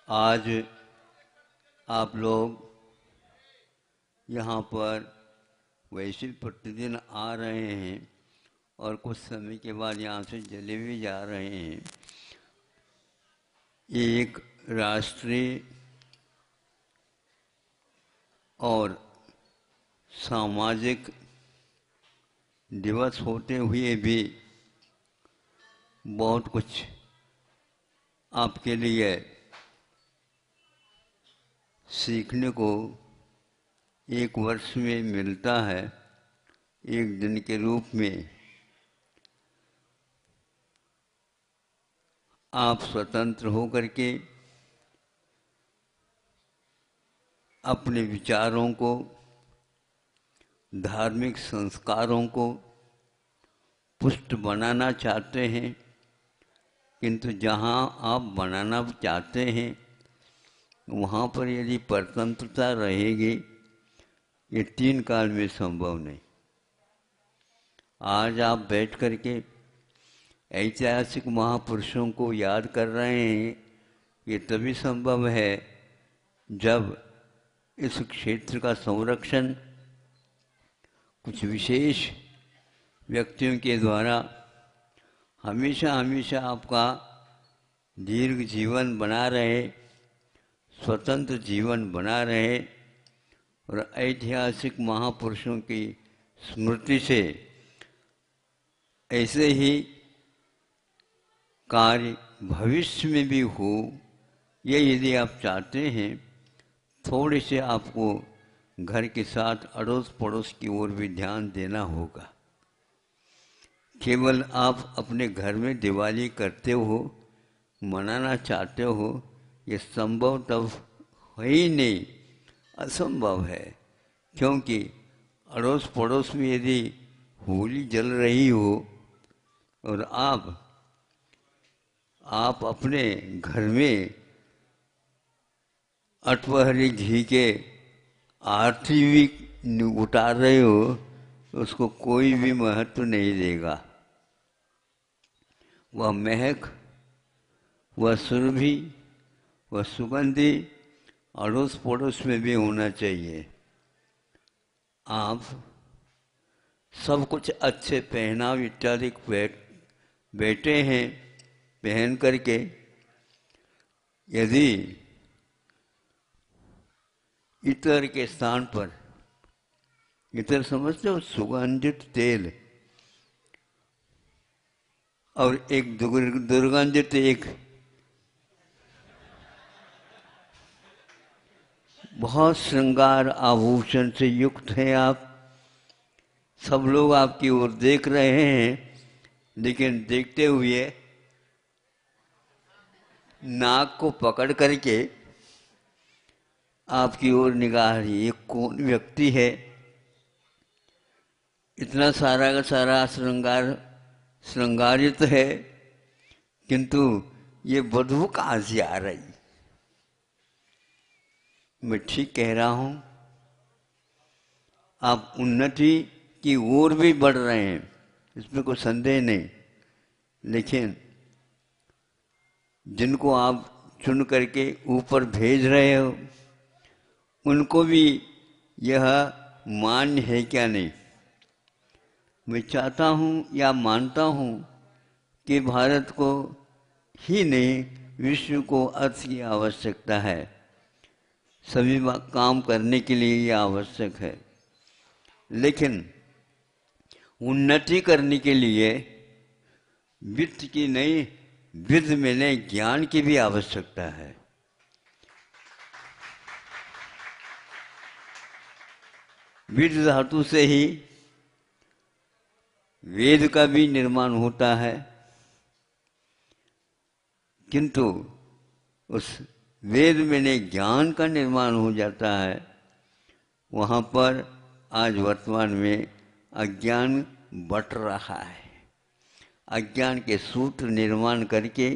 आज आप लोग यहाँ पर वैसे प्रतिदिन आ रहे हैं और कुछ समय के बाद यहाँ से चले भी जा रहे हैं। एक राष्ट्रीय और सामाजिक दिवस होते हुए भी बहुत कुछ आपके लिए सीखने को एक वर्ष में मिलता है, एक दिन के रूप में। आप स्वतंत्र होकर के अपने विचारों को, धार्मिक संस्कारों को पुष्ट बनाना चाहते हैं, किंतु जहाँ आप बनाना चाहते हैं वहाँ पर यदि परतंत्रता रहेगी, ये 3 काल में संभव नहीं। आज आप बैठ करके ऐतिहासिक महापुरुषों को याद कर रहे हैं, ये तभी संभव है जब इस क्षेत्र का संरक्षण कुछ विशेष व्यक्तियों के द्वारा हमेशा हमेशा आपका दीर्घ जीवन बना रहे, स्वतंत्र जीवन बना रहे और ऐतिहासिक महापुरुषों की स्मृति से ऐसे ही कार्य भविष्य में भी हो, ये यदि आप चाहते हैं, थोड़े से आपको घर के साथ अड़ोस पड़ोस की ओर भी ध्यान देना होगा। केवल आप अपने घर में दिवाली करते हो, मनाना चाहते हो, ये संभव तब है ही नहीं, असंभव है। क्योंकि अड़ोस पड़ोस में यदि होली जल रही हो और आप अपने घर में अठवहरी घी के आरती भी उतार रहे हो, उसको कोई भी महत्व नहीं देगा। वह महक, वह सुरभि, वह सुगंधी अड़ोस पड़ोस में भी होना चाहिए। आप सब कुछ अच्छे पहनाव इत्यादि बैठे हैं, पहन करके यदि इतर के स्थान पर, इतर समझते हो, सुगंधित तेल, और एक दुर्गंधित एक बहुत श्रृंगार आभूषण से युक्त हैं आप। सब लोग आपकी ओर देख रहे हैं, लेकिन देखते हुए नाक को पकड़ करके आपकी ओर निगाह रही, ये कौन व्यक्ति है, इतना सारा का सारा श्रृंगारित है, किंतु ये बदबू कहाँ से आ रही। मैं ठीक कह रहा हूँ, आप उन्नति की ओर भी बढ़ रहे हैं, इसमें कोई संदेह नहीं। लेकिन जिनको आप चुन करके ऊपर भेज रहे हो, उनको भी यह मान्य है क्या नहीं। मैं चाहता हूँ या मानता हूँ कि भारत को ही नहीं, विश्व को अर्थ की आवश्यकता है। सभी काम करने के लिए ये आवश्यक है, लेकिन उन्नति करने के लिए वित्त की नहीं, विद्ध में नहीं, ज्ञान की भी आवश्यकता है। विद्ध धातु से ही वेद का भी निर्माण होता है, किंतु उस वेद में ने ज्ञान का निर्माण हो जाता है। वहाँ पर आज वर्तमान में अज्ञान बट रहा है। अज्ञान के सूत्र निर्माण करके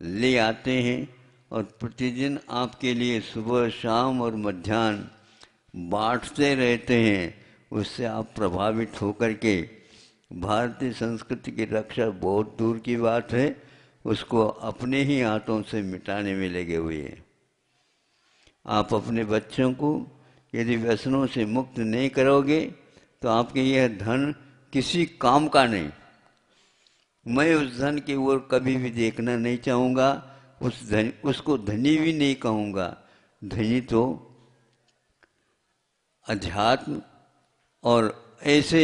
ले आते हैं और प्रतिदिन आपके लिए सुबह शाम और मध्याह्न बांटते रहते हैं। उससे आप प्रभावित होकर के भारतीय संस्कृति की रक्षा बहुत दूर की बात है, उसको अपने ही हाथों से मिटाने में लगे हुए हैं। आप अपने बच्चों को यदि व्यसनों से मुक्त नहीं करोगे तो आपके यह धन किसी काम का नहीं। मैं उस धन की ओर कभी भी देखना नहीं चाहूँगा, उसको धनी भी नहीं कहूँगा। धनी तो अध्यात्म और ऐसे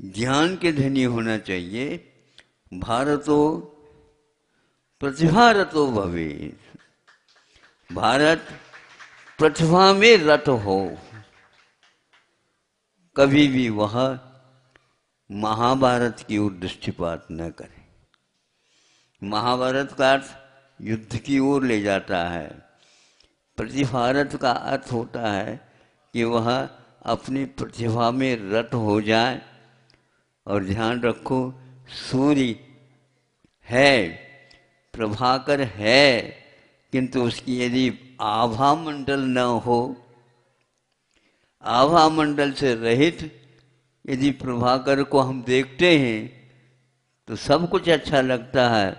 ज्ञान के धनी होना चाहिए। भारतो प्रतिभारतो भवेत्, भारत प्रतिभा में रत हो। कभी भी वह महाभारत की ओर दृष्टिपात न करे। महाभारत का अर्थ युद्ध की ओर ले जाता है। प्रतिभारत का अर्थ होता है कि वह अपनी प्रतिभा में रत हो जाए। और ध्यान रखो, सूर्य है, प्रभाकर है, किंतु उसकी यदि आभा मंडल न हो, आभा मंडल से रहित यदि प्रभाकर को हम देखते हैं तो सब कुछ अच्छा लगता है।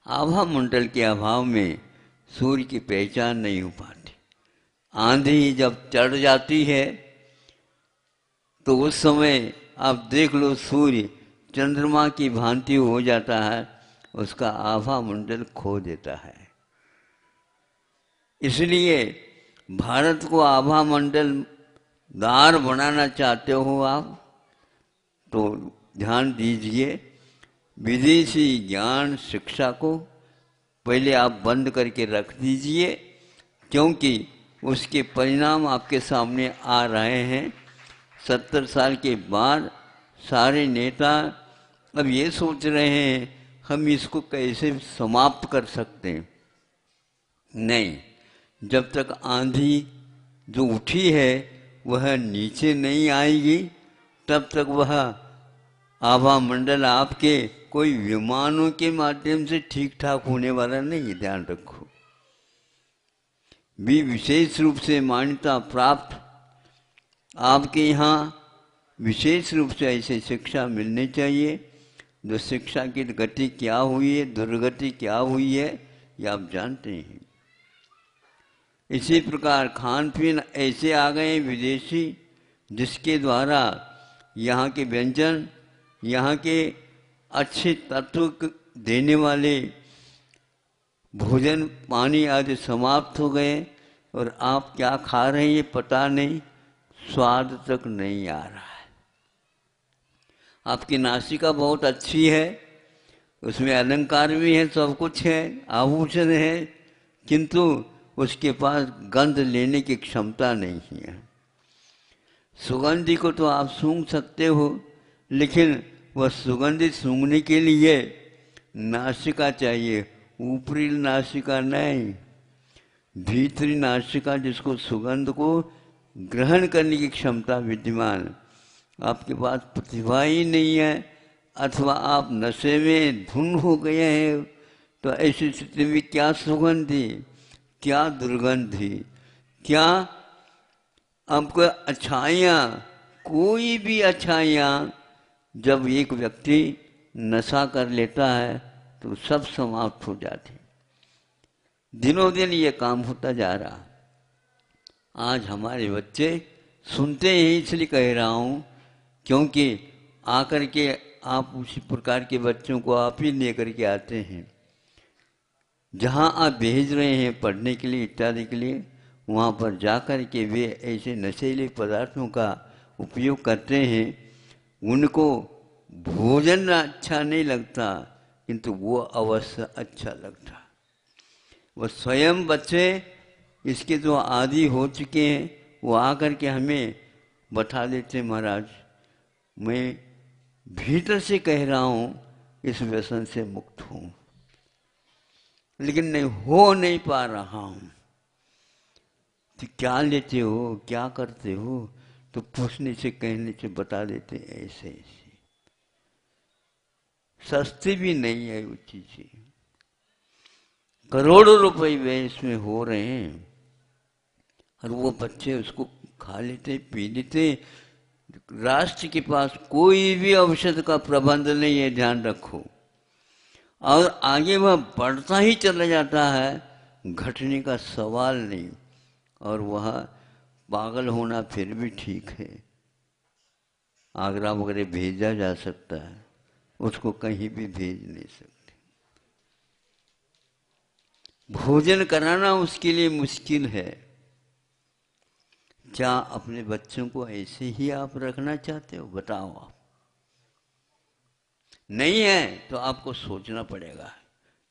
आभा मंडल के अभाव में सूर्य की पहचान नहीं हो पाती। आंधी जब चढ़ जाती है तो उस समय आप देख लो, सूर्य चंद्रमा की भांति हो जाता है, उसका आभा मंडल खो देता है। इसलिए भारत को आभा मंडल दार बनाना चाहते हो आप, तो ध्यान दीजिए, विदेशी ज्ञान शिक्षा को पहले आप बंद करके रख दीजिए, क्योंकि उसके परिणाम आपके सामने आ रहे हैं। 70 साल के बाद सारे नेता अब ये सोच रहे हैं हम इसको कैसे समाप्त कर सकते हैं। नहीं, जब तक आंधी जो उठी है वह नीचे नहीं आएगी तब तक वह आभा मंडल आपके कोई विमानों के माध्यम से ठीक ठाक होने वाला नहीं है। ध्यान रखो, भी विशेष रूप से मान्यता प्राप्त आपके यहाँ विशेष रूप से ऐसी शिक्षा मिलनी चाहिए। जो शिक्षा की गति क्या हुई है, दुर्गति क्या हुई है, ये आप जानते हैं। इसी प्रकार खान पीन ऐसे आ गए विदेशी, जिसके द्वारा यहाँ के व्यंजन, यहाँ के अच्छे तत्व देने वाले भोजन पानी आदि समाप्त हो गए और आप क्या खा रहे हैं ये पता नहीं, स्वाद तक नहीं आ रहा है। आपकी नासिका बहुत अच्छी है, उसमें अलंकार भी है, सब कुछ है, आभूषण है, किंतु उसके पास गंध लेने की क्षमता नहीं है। सुगंधी को तो आप सूंघ सकते हो, लेकिन वह सुगंधित सूंघने के लिए नासिका चाहिए, ऊपरी नासिका नहीं, भीतरी नासिका, जिसको सुगंध को ग्रहण करने की क्षमता विद्यमान। आपके पास प्रतिभा ही नहीं है, अथवा आप नशे में धुन हो गए हैं, तो ऐसी स्थिति में क्या सुगंधी, क्या दुर्गंधी, क्या आपको अच्छाइयाँ, कोई भी अच्छाइयाँ जब एक व्यक्ति नशा कर लेता है तो सब समाप्त हो जाते। दिनों दिन ये काम होता जा रहा। आज हमारे बच्चे सुनते हैं, इसलिए कह रहा हूँ, क्योंकि आकर के आप उसी प्रकार के बच्चों को आप ही लेकर के आते हैं। जहाँ आप भेज रहे हैं पढ़ने के लिए इत्यादि के लिए, वहाँ पर जाकर के वे ऐसे नशीले पदार्थों का उपयोग करते हैं। उनको भोजन अच्छा नहीं लगता, किंतु वो अवश्य अच्छा लगता। वो स्वयं बच्चे इसके जो आदी हो चुके हैं, वो आकर के हमें बता देते, महाराज मैं भीतर से कह रहा हूँ इस व्यसन से मुक्त हूँ, लेकिन नहीं पा रहा हूँ। तो क्या लेते हो, क्या करते हो, तो पूछने से कहने से बता देते ऐसे ऐसे। सस्ती भी नहीं है वो चीजें, करोड़ों रुपए वे इसमें हो रहे हैं, और वो बच्चे उसको खा लेते, पी लेते। राष्ट्र के पास कोई भी औषध का प्रबंध नहीं है, ध्यान रखो, और आगे वह बढ़ता ही चला जाता है। घटने का सवाल नहीं, और वह पागल होना फिर भी ठीक है, आगरा वगैरह भेजा जा सकता है, उसको कहीं भी भेज नहीं सकते। भोजन कराना उसके लिए मुश्किल है। क्या अपने बच्चों को ऐसे ही आप रखना चाहते हो? बताओ आप। नहीं है तो आपको सोचना पड़ेगा।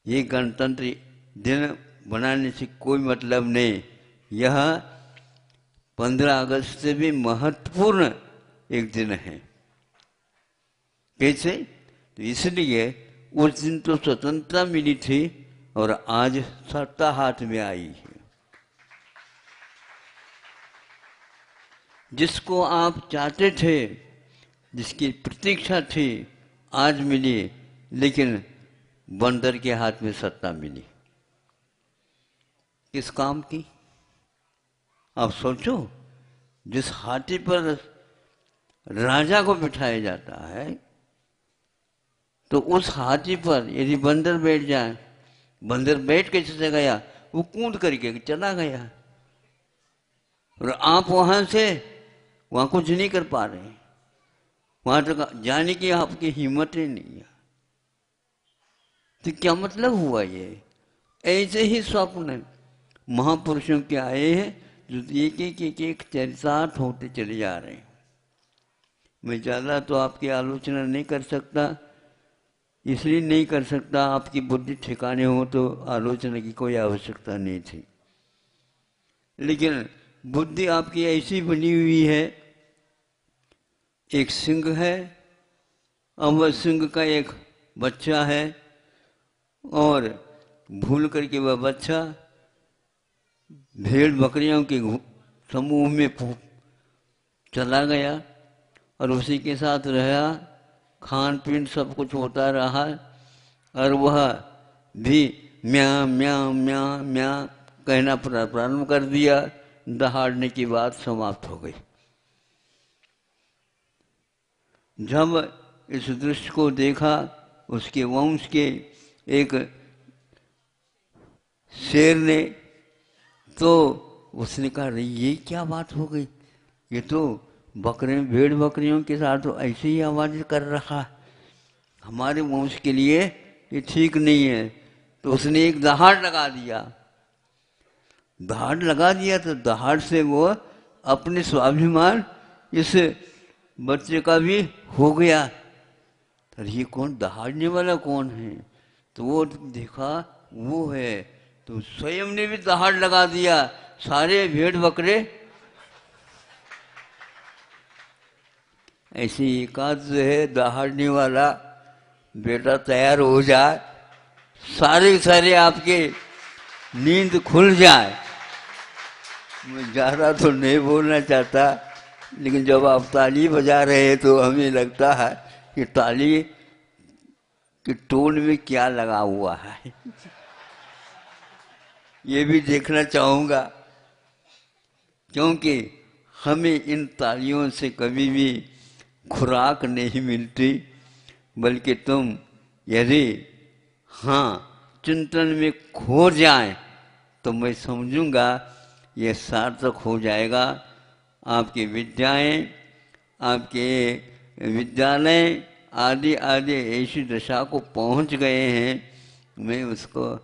ये गणतंत्र दिन बनाने से कोई मतलब नहीं। यह 15 अगस्त से भी महत्वपूर्ण एक दिन है। कैसे? तो इसलिए उस दिन तो स्वतंत्रता मिली थी और आज सत्ता हाथ में आई है। जिसको आप चाहते थे, जिसकी प्रतीक्षा थी, आज मिली, लेकिन बंदर के हाथ में सत्ता मिली। किस काम की? आप सोचो, जिस हाथी पर राजा को बिठाया जाता है, तो उस हाथी पर यदि बंदर बैठ जाए, बंदर बैठ कैसे गया? वो कूद करके चला गया, और आप वहां से वहां कुछ नहीं कर पा रहे, वहां तक जाने की आपकी हिम्मत ही नहीं है। तो क्या मतलब हुआ? ये ऐसे ही स्वप्न महापुरुषों के आए हैं, जो एक एक एक एक चरितार्थ होते चले जा रहे हैं। मैं ज़्यादा तो आपकी आलोचना नहीं कर सकता, इसलिए नहीं कर सकता, आपकी बुद्धि ठिकाने हो तो आलोचना की कोई आवश्यकता नहीं थी। लेकिन बुद्धि आपकी ऐसी बनी हुई है, एक सिंह है, अब सिंह का एक बच्चा है, और भूल करके वह बच्चा भेड़ बकरियों के समूह में चला गया और उसी के साथ रहा, खान पीन सब कुछ होता रहा, और वह भी म्या म्या म्या म्या कहना प्रारंभ कर दिया। दहाड़ने की बात समाप्त हो गई। जब इस दृश्य को देखा, उसके वंश के एक शेर ने, तो उसने कहा, अरे ये क्या बात हो गई? ये तो बकरे भेड़ बकरियों के साथ तो ऐसे ही आवाज कर रहा, हमारे वंश के लिए ये ठीक नहीं है। तो उसने एक दहाड़ लगा दिया। दहाड़ लगा दिया तो दहाड़ से वो अपने स्वाभिमान इस बच्चे का भी हो गया। तो ये कौन दहाड़ने वाला कौन है? तो वो देखा वो है, तो स्वयं ने भी दहाड़ लगा दिया। सारे भेड़ बकरे ऐसे एकाध है दहाड़ने वाला बेटा तैयार हो जाए, सारे सारे आपके नींद खुल जाए। मैं ज़्यादा तो नहीं बोलना चाहता, लेकिन जब आप ताली बजा रहे हैं तो हमें लगता है कि ताली के टोन में क्या लगा हुआ है, ये भी देखना चाहूँगा। क्योंकि हमें इन तालियों से कभी भी खुराक नहीं मिलती, बल्कि तुम यदि हाँ चिंतन में खो जाए तो मैं समझूंगा ये सार्थक हो जाएगा। आपकी विद्याएं, आपके विद्यालय आदि आदि ऐसी दशा को पहुंच गए हैं, मैं उसको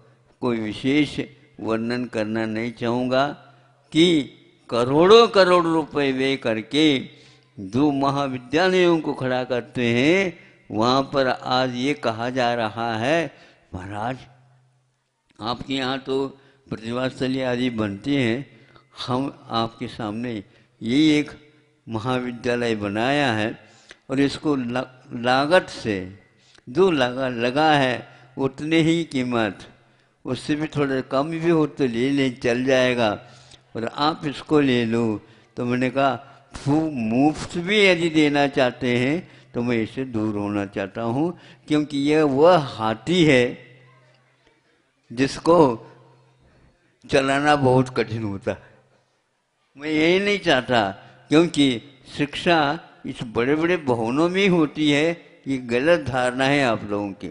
कोई विशेष वर्णन करना नहीं चाहूँगा कि करोड़ों करोड़ रुपए व्यय करके दो महाविद्यालयों को खड़ा करते हैं, वहाँ पर आज ये कहा जा रहा है, महाराज आपके यहाँ तो प्रतिभास्थली आदि बनती हैं, हम आपके सामने ये एक महाविद्यालय बनाया है और इसको लागत से जो लगा है उतने ही कीमत, उससे भी थोड़ा कम भी हो तो ले लें, चल जाएगा, और आप इसको ले लो। तो मैंने कहा मुफ्त भी यदि देना चाहते हैं तो मैं इससे दूर होना चाहता हूँ, क्योंकि यह वह हाथी है जिसको चलाना बहुत कठिन होता है। मैं यही नहीं चाहता, क्योंकि शिक्षा इस बड़े बड़े भवनों में होती है, ये गलत धारणा है आप लोगों की।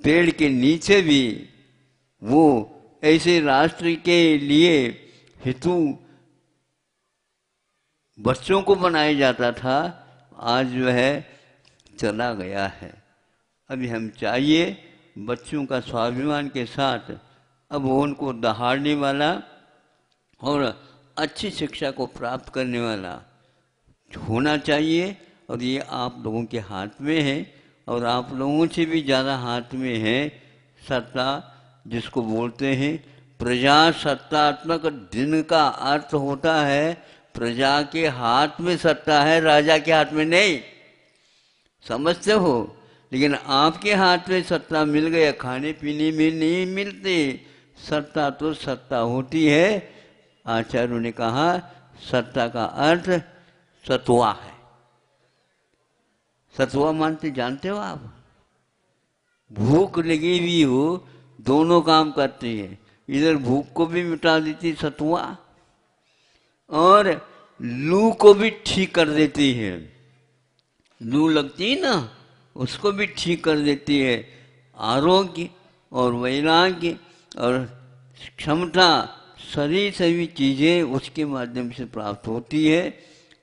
पेड़ के नीचे भी वो ऐसे राष्ट्र के लिए हेतु बच्चों को बनाया जाता था, आज जो है चला गया है। अभी हम चाहिए बच्चों का स्वाभिमान के साथ अब उनको दहाड़ने वाला और अच्छी शिक्षा को प्राप्त करने वाला होना चाहिए, और ये आप लोगों के हाथ में है, और आप लोगों से भी ज़्यादा हाथ में है सत्ता, जिसको बोलते हैं प्रजासत्तात्मक। दिन का अर्थ होता है प्रजा के हाथ में सत्ता है, राजा के हाथ में नहीं, समझते हो? लेकिन आपके हाथ में सत्ता मिल गया, खाने पीने में नहीं मिलती। सत्ता तो सत्ता होती है। आचार्यों ने कहा सत्ता का अर्थ सत्वा है। सत्वा मानते जानते हो आप? भूख लगी हुई हो, दोनों काम करती है। इधर भूख को भी मिटा देती सत्वा, और लू को भी ठीक कर देती है। लू लगती है ना, उसको भी ठीक कर देती है। आरोग्य और वैराग्य और क्षमता, सभी चीज़ें उसके माध्यम से प्राप्त होती है।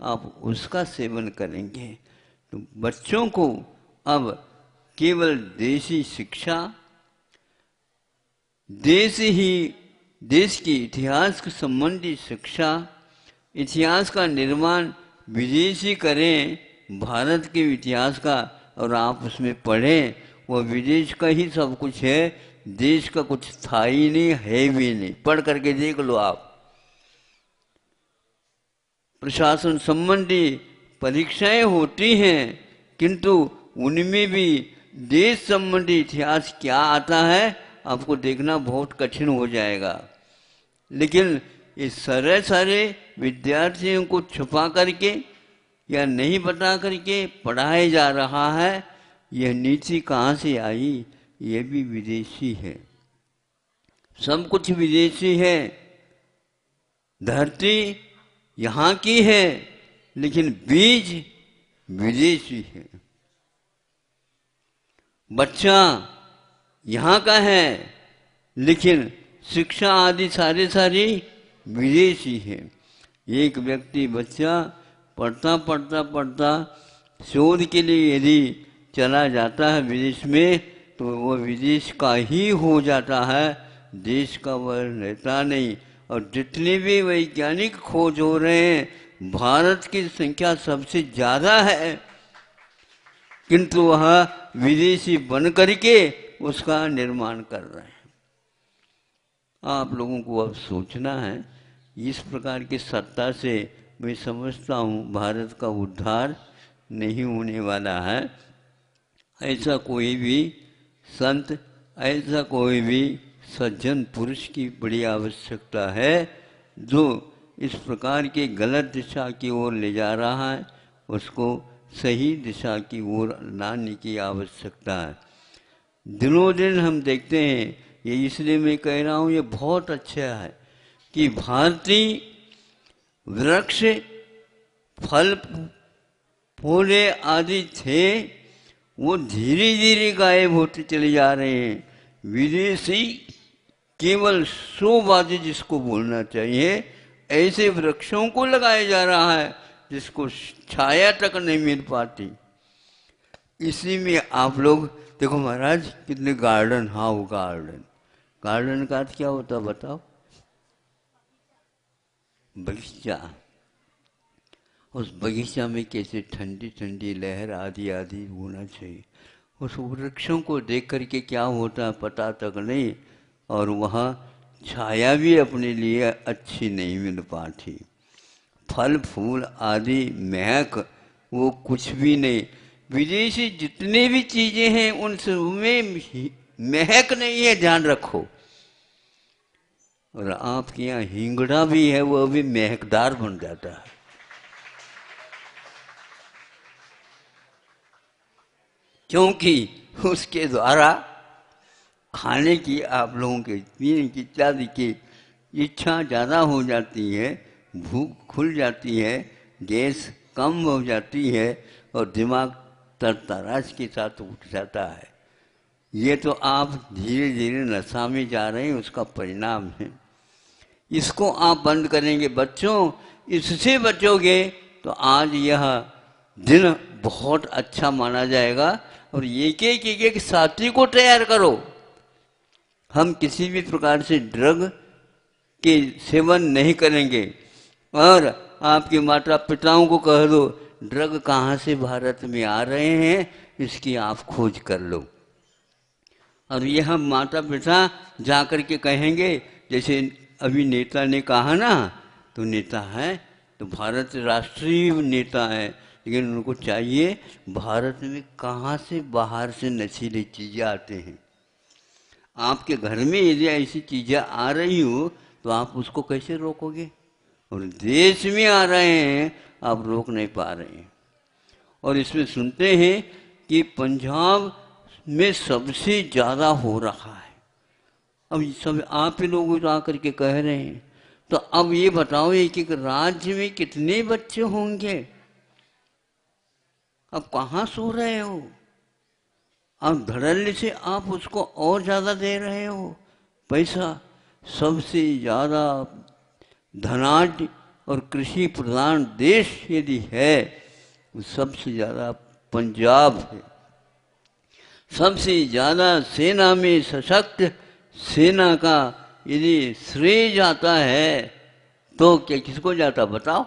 आप उसका सेवन करेंगे तो बच्चों को अब केवल देशी शिक्षा, देश के इतिहास के संबंधी शिक्षा, इतिहास का निर्माण विदेशी करें, भारत के इतिहास का, और आप उसमें पढ़ें। वो विदेश का ही सब कुछ है, देश का कुछ था ही नहीं, है भी नहीं। पढ़ करके देख लो आप। प्रशासन संबंधी परीक्षाएं होती हैं, किंतु उनमें भी देश संबंधी इतिहास क्या आता है आपको देखना बहुत कठिन हो जाएगा। लेकिन इस सारे विद्यार्थियों को छुपा करके या नहीं बता करके पढ़ाया जा रहा है। यह नीति कहाँ से आई? ये भी विदेशी है, सब कुछ विदेशी है। धरती यहाँ की है, लेकिन बीज विदेशी है। बच्चा यहाँ का है, लेकिन शिक्षा आदि सारी विदेशी है। एक व्यक्ति बच्चा पढ़ता शोध के लिए यदि चला जाता है विदेश में, तो वह विदेश का ही हो जाता है, देश का वह रहता नहीं। और जितने भी वैज्ञानिक खोज हो रहे हैं, भारत की संख्या सबसे ज़्यादा है, किंतु वह विदेशी बन करके उसका निर्माण कर रहे हैं। आप लोगों को अब सोचना है। इस प्रकार की सत्ता से मैं समझता हूँ भारत का उद्धार नहीं होने वाला है। ऐसा कोई भी संत, ऐसा कोई भी सज्जन पुरुष की बड़ी आवश्यकता है, जो इस प्रकार के गलत दिशा की ओर ले जा रहा है, उसको सही दिशा की ओर लाने की आवश्यकता है। दिनों दिन हम देखते हैं, ये इसलिए मैं कह रहा हूँ, ये बहुत अच्छा है कि भारतीय वृक्ष फल फूले आदि थे, वो धीरे धीरे गायब होते चले जा रहे हैं। विदेशी केवल शोबाजी जिसको बोलना चाहिए, ऐसे वृक्षों को लगाया जा रहा है जिसको छाया तक नहीं मिल पाती। इसी में आप लोग देखो महाराज, कितने गार्डन, हाँ वो गार्डन का अर्थ क्या होता है बताओ? बगीचा। उस बगीचा में कैसे ठंडी ठंडी लहर आदि आदि होना चाहिए। उस वृक्षों को देख करके क्या होता है पता तक नहीं, और वहाँ छाया भी अपने लिए अच्छी नहीं मिल पाती। फल फूल आदि महक वो कुछ भी नहीं। विदेशी जितने भी चीज़ें हैं उन सब में महक नहीं है, ध्यान रखो। और आपके यहाँ हिंगड़ा भी है, वो भी महकदार बन जाता है। क्योंकि उसके द्वारा खाने की, आप लोगों के पीने की, इत्यादि की इच्छा ज़्यादा हो जाती है, भूख खुल जाती है, गैस कम हो जाती है, और दिमाग तरतराश के साथ उठ जाता है। ये तो आप धीरे धीरे नशा में जा रहे हैं, उसका परिणाम है। इसको आप बंद करेंगे बच्चों, इससे बचोगे तो आज यह दिन बहुत अच्छा माना जाएगा। और एक साथी को तैयार करो। हम किसी भी प्रकार से ड्रग के सेवन नहीं करेंगे। और आपके माता पिताओं को कह दो ड्रग कहाँ से भारत में आ रहे हैं, इसकी आप खोज कर लो। और ये हम माता पिता जा कर के कहेंगे, जैसे अभी नेता ने कहा ना, तो नेता है तो भारत राष्ट्रीय नेता है, लेकिन उनको चाहिए भारत में कहाँ से बाहर से नशीली चीज़ें आते हैं। आपके घर में यदि ऐसी चीज़ें आ रही हो तो आप उसको कैसे रोकोगे? और देश में आ रहे हैं, आप रोक नहीं पा रहे हैं। और इसमें सुनते हैं कि पंजाब में सबसे ज़्यादा हो रहा है। अब सब आप ही लोग आकर के कह रहे हैं, तो अब ये बताओ एक राज्य में कितने बच्चे होंगे? अब कहाँ सो रहे हो? अब धड़ल्ले से आप उसको और ज़्यादा दे रहे हो पैसा। सबसे ज़्यादा धनाढ्य और कृषि प्रधान देश यदि है, तो सबसे ज़्यादा पंजाब है। सबसे ज़्यादा सेना में सशक्त सेना का यदि श्रेय जाता है तो क्या किसको जाता बताओ?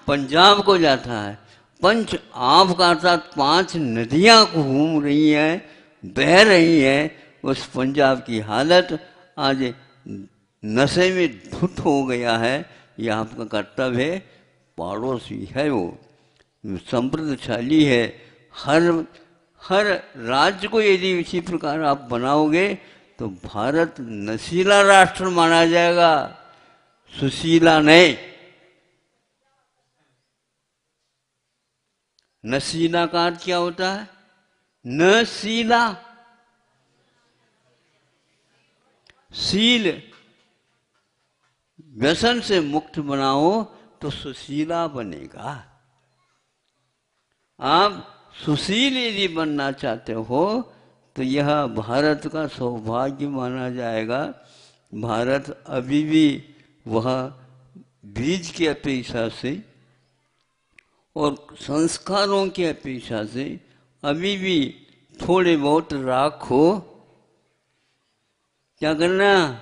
पंजाब को जाता है। पंच आप का अर्थात 5 नदियाँ घूम रही हैं, बह रही हैं। उस पंजाब की हालत आज नशे में धुत हो गया है। यह आपका कर्तव्य है। पड़ोसी है वो, समृद्धशाली है। हर राज्य को यदि इसी प्रकार आप बनाओगे तो भारत नशीला राष्ट्र माना जाएगा, सुशीला नहीं। नशीला का अर्थ क्या होता है? नशीला, शील, व्यसन से मुक्त बनाओ तो सुशीला बनेगा। आप सुशील यदि बनना चाहते हो तो यह भारत का सौभाग्य माना जाएगा। भारत अभी भी वह बीज की अपेक्षा से और संस्कारों की अपेक्षा से अभी भी थोड़े बहुत राख हो। क्या करना?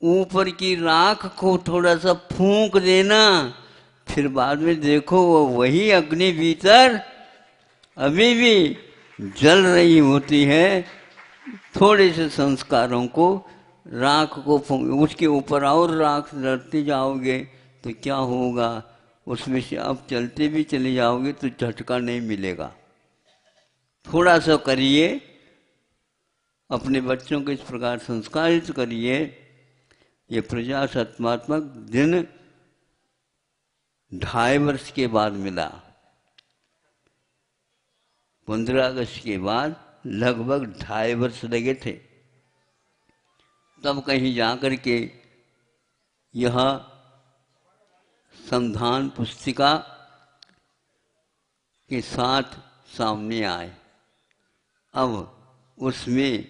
ऊपर की राख को थोड़ा सा फूंक देना, फिर बाद में देखो वो वही अग्नि भीतर अभी भी जल रही होती है। थोड़े से संस्कारों को, राख को उसके ऊपर और राख रखते जाओगे तो क्या होगा? उसमें से आप चलते भी चले जाओगे तो झटका नहीं मिलेगा। थोड़ा सा करिए, अपने बच्चों को इस प्रकार संस्कारित करिए। ये प्रजासत्तात्मक दिन 2.5 वर्ष के बाद मिला। 15 अगस्त के बाद लगभग 2.5 वर्ष लगे थे। तब कहीं जाकर के यह संविधान पुस्तिका के साथ सामने आए। अब उसमें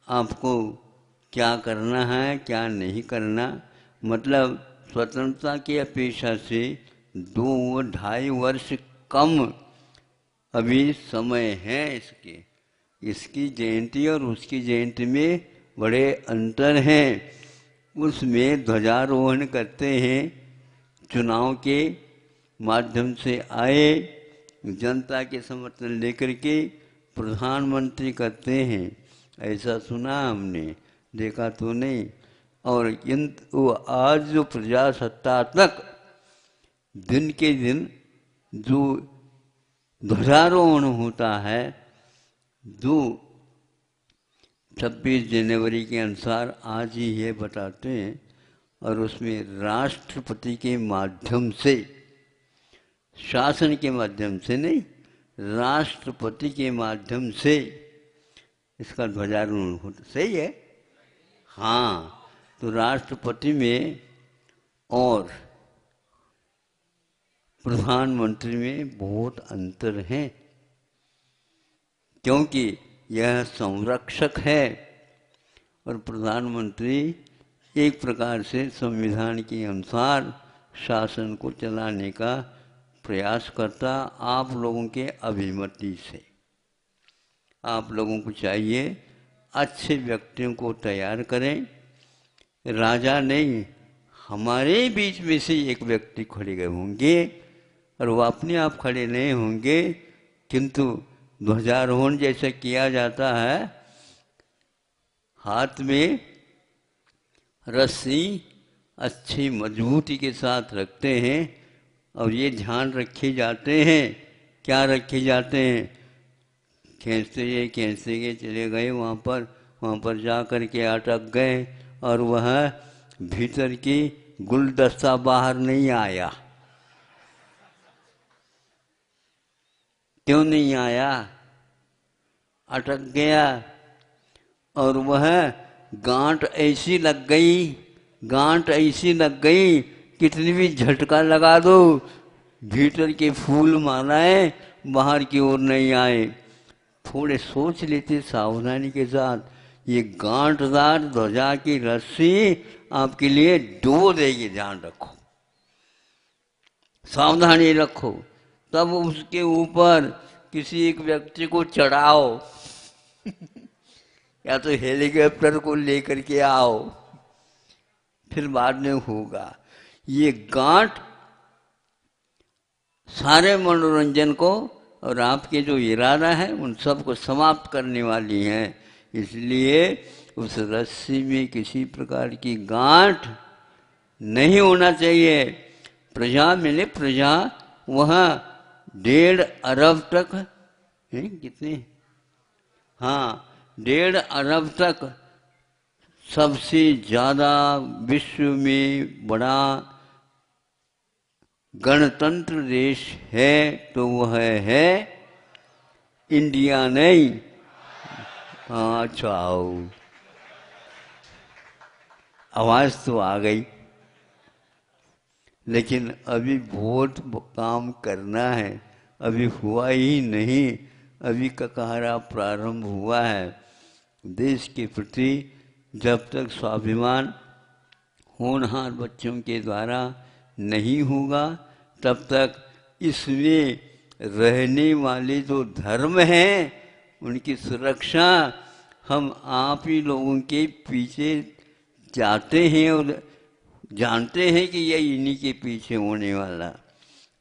आपको क्या करना है, क्या नहीं करना, मतलब स्वतंत्रता की अपेक्षा से 2-2.5 वर्ष कम अभी समय है इसकी जयंती और उसकी जयंती में बड़े अंतर हैं। उसमें ध्वजारोहण करते हैं, चुनाव के माध्यम से आए, जनता के समर्थन लेकर के प्रधानमंत्री करते हैं। ऐसा सुना हमने, देखा तो नहीं। और वो आज जो प्रजासत्तात्मक दिन के दिन जो ध्वजारोहण होता है, जो 26 जनवरी के अनुसार आज ही ये बताते हैं, और उसमें राष्ट्रपति के माध्यम से, शासन के माध्यम से नहीं, राष्ट्रपति के माध्यम से इसका ध्वजारोहण होता। सही है? हाँ। तो राष्ट्रपति में और प्रधानमंत्री में बहुत अंतर है, क्योंकि यह संरक्षक है और प्रधानमंत्री एक प्रकार से संविधान के अनुसार शासन को चलाने का प्रयास करता आप लोगों के अभिमति से। आप लोगों को चाहिए अच्छे व्यक्तियों को तैयार करें, राजा नहीं, हमारे बीच में से एक व्यक्ति खड़े होंगे और वो अपने आप खड़े नहीं होंगे, किंतु ध्वजारोहण जैसे किया जाता है, हाथ में रस्सी अच्छी मजबूती के साथ रखते हैं और ये ध्यान रखे जाते हैं, क्या रखे जाते हैं, खींचते गए चले गए वहाँ पर जा कर के अटक गए और वह भीतर की गुलदस्ता बाहर नहीं आया। क्यों नहीं आया? अटक गया और वह गांठ ऐसी लग गई, कितनी भी झटका लगा दो भीतर के फूल मालाएं बाहर की ओर नहीं आए। थोड़े सोच लेते सावधानी के साथ, ये गांठदार ध्वजा की रस्सी आपके लिए डुबो देगी, ध्यान रखो, सावधानी रखो। तब उसके ऊपर किसी एक व्यक्ति को चढ़ाओ या तो हेलीकॉप्टर को लेकर के आओ, फिर बाद में होगा। ये गांठ सारे मनोरंजन को और आपके जो इरादा है उन सब को समाप्त करने वाली है। इसलिए उस रस्सी में किसी प्रकार की गांठ नहीं होना चाहिए। प्रजा मिले प्रजा, वहाँ 1.5 अरब तक है, कितने, हाँ 1.5 अरब तक सबसे ज़्यादा विश्व में बड़ा गणतंत्र देश है तो वह है इंडिया नहीं। हाँ अच्छा, आवाज़ तो आ गई, लेकिन अभी बहुत काम करना है, अभी हुआ ही नहीं, अभी ककारा प्रारंभ हुआ है। देश के प्रति जब तक स्वाभिमान होनहार बच्चों के द्वारा नहीं होगा, तब तक इसमें रहने वाले जो धर्म हैं उनकी सुरक्षा हम आप ही लोगों के पीछे जाते हैं और जानते हैं कि यह इन्हीं के पीछे होने वाला।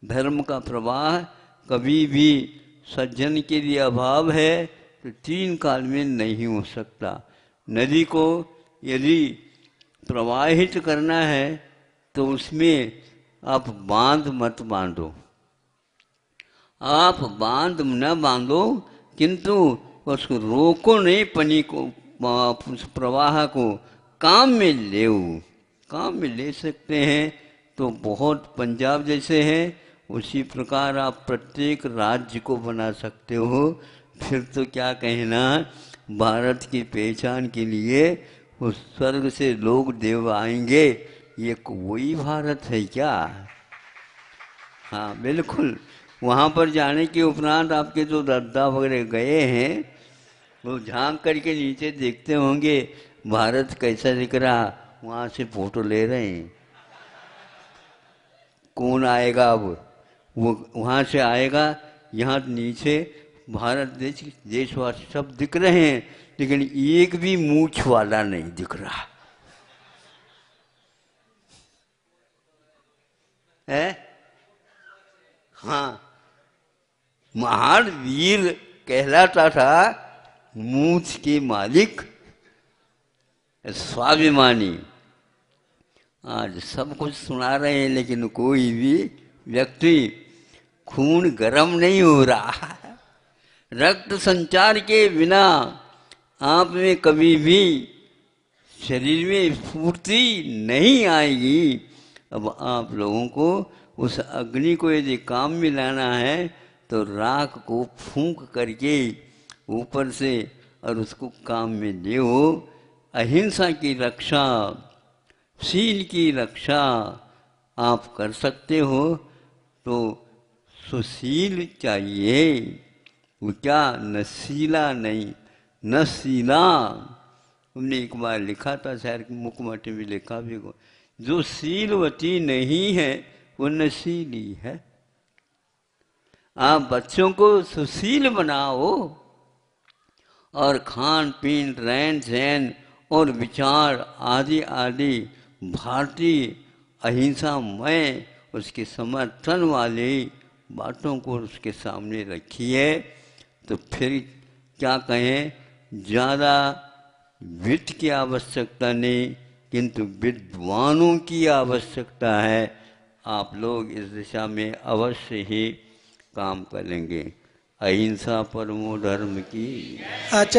धर्म का प्रवाह कभी भी सज्जन के लिए अभाव है तो 3 काल में नहीं हो सकता। नदी को यदि प्रवाहित करना है तो उसमें आप बांध मत बांधो, आप बांध न बांधो, किंतु उसको रोको नहीं, पानी को, उस प्रवाह को काम में ले सकते हैं तो बहुत पंजाब जैसे हैं, उसी प्रकार आप प्रत्येक राज्य को बना सकते हो। फिर तो क्या कहना, भारत की पहचान के लिए उस स्वर्ग से लोग देव आएंगे, ये कोई भारत है क्या? हाँ बिल्कुल। वहाँ पर जाने के उपरांत आपके जो दादा वगैरह गए हैं वो झांक करके नीचे देखते होंगे भारत कैसा दिख रहा, वहाँ से फोटो ले रहे हैं। कौन आएगा अब? वो वहाँ से आएगा, यहाँ नीचे भारत देशवासी सब दिख रहे हैं, लेकिन एक भी मूछ वाला नहीं दिख रहा है। हाँ, महान वीर कहलाता था मूछ के मालिक स्वाभिमानी। आज सब कुछ सुना रहे हैं लेकिन कोई भी व्यक्ति खून गर्म नहीं हो रहा। रक्त संचार के बिना आप में कभी भी शरीर में स्फूर्ति नहीं आएगी। अब आप लोगों को उस अग्नि को यदि काम में लाना है तो राख को फूंक करके ऊपर से और उसको काम में ले। अहिंसा की रक्षा, शील की रक्षा आप कर सकते हो तो सुशील चाहिए, वो क्या, नशीला नहीं, न शीला। हमने एक बार लिखा था, शायद मुखमटी में लिखा भी हो, जो शीलवती नहीं है वो नशीली है। आप बच्चों को सुशील बनाओ और खान पीन, रहन सहन और विचार आदि आदि भारतीय अहिंसामय उसके समर्थन वाली बातों को उसके सामने रखिए। तो फिर क्या कहें, ज़्यादा वित्त की आवश्यकता नहीं, किंतु विद्वानों की आवश्यकता है। आप लोग इस दिशा में अवश्य ही काम करेंगे। अहिंसा परमो धर्म की। आचार्य